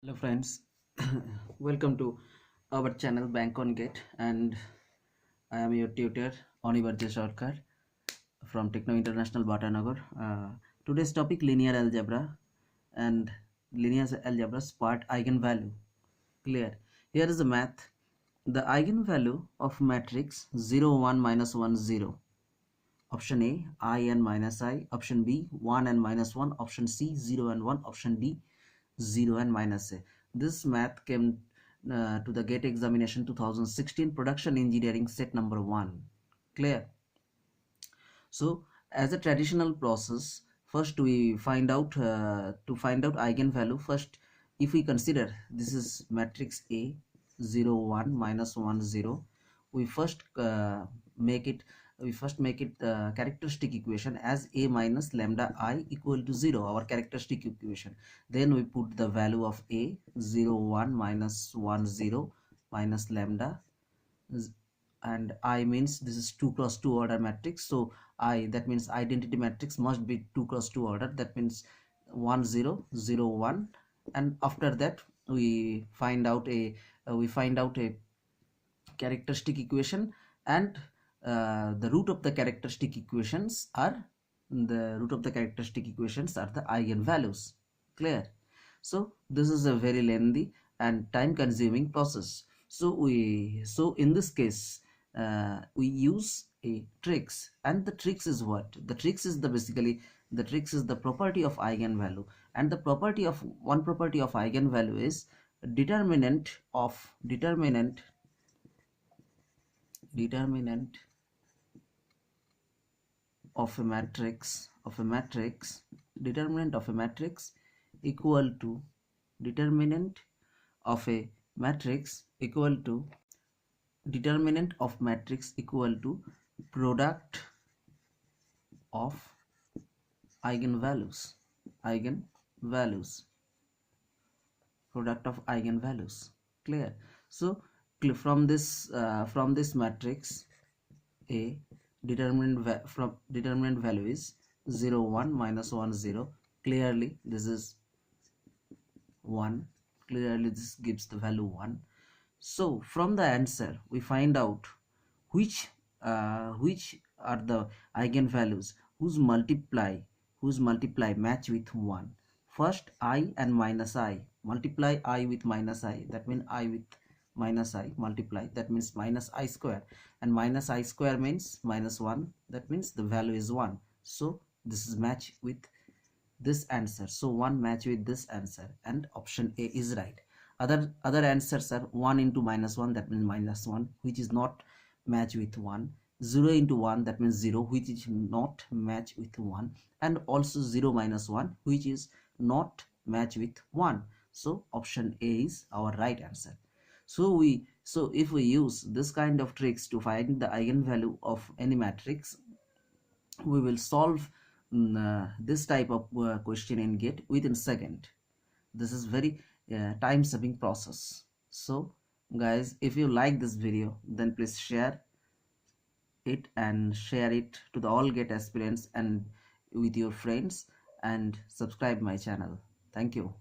Hello friends, welcome to our channel Bank on Gate, and I am your tutor Onibarjay Sarkar from Techno International Bhatanagar. Today's topic linear algebra and linear algebra's part eigenvalue. Clear. Here is the math. The eigenvalue of matrix 0 1 minus 1 0. Option A I and minus I, option B 1 and minus 1, option C 0 and 1, option D 0 and minus A. This math came to the GATE examination 2016 production engineering set number 1. Clear? So as a traditional process, first we find out to find out eigenvalue. First, if we consider this is matrix A 0 1 minus 1 0, we first make it characteristic equation as A minus lambda I equal to 0, our characteristic equation. Then we put the value of A 0 1 minus 1 0 minus lambda, and I means this is 2 cross 2 order matrix. So I, that means identity matrix must be 2 cross 2 order, that means 1 0 0 1. And after that we find out a characteristic equation, and the root of the characteristic equations are the eigenvalues. Clear? So this is a very lengthy and time consuming process. So in this case we use a tricks, and the tricks is what? The tricks is the property of eigenvalue, and the property of eigenvalue is determinant of a matrix determinant of a matrix equal to determinant of a matrix equal to determinant of matrix equal to product of eigenvalues eigenvalues product of eigenvalues. Clear? So from this matrix A, determinant value is 0 1 minus 1 0. Clearly this is 1. Clearly this gives the value 1. So from the answer we find out which are the eigenvalues whose multiply match with 1. First I and minus I, multiply I with minus I, that means I with minus I multiply, that means minus I square, and minus I square means minus 1, that means the value is 1. So this is match with this answer. So 1 match with this answer, and option A is right. Other answers are 1 into minus 1, that means minus 1, which is not match with 1. 0 into 1, that means 0, which is not match with 1, and also 0 minus 1, which is not match with 1. So option A is our right answer. So if we use this kind of tricks to find the eigenvalue of any matrix, we will solve this type of question in GATE within second. This is very time saving process. So guys, if you like this video, then please share it and share it to the all GATE aspirants and with your friends, and subscribe my channel. Thank you.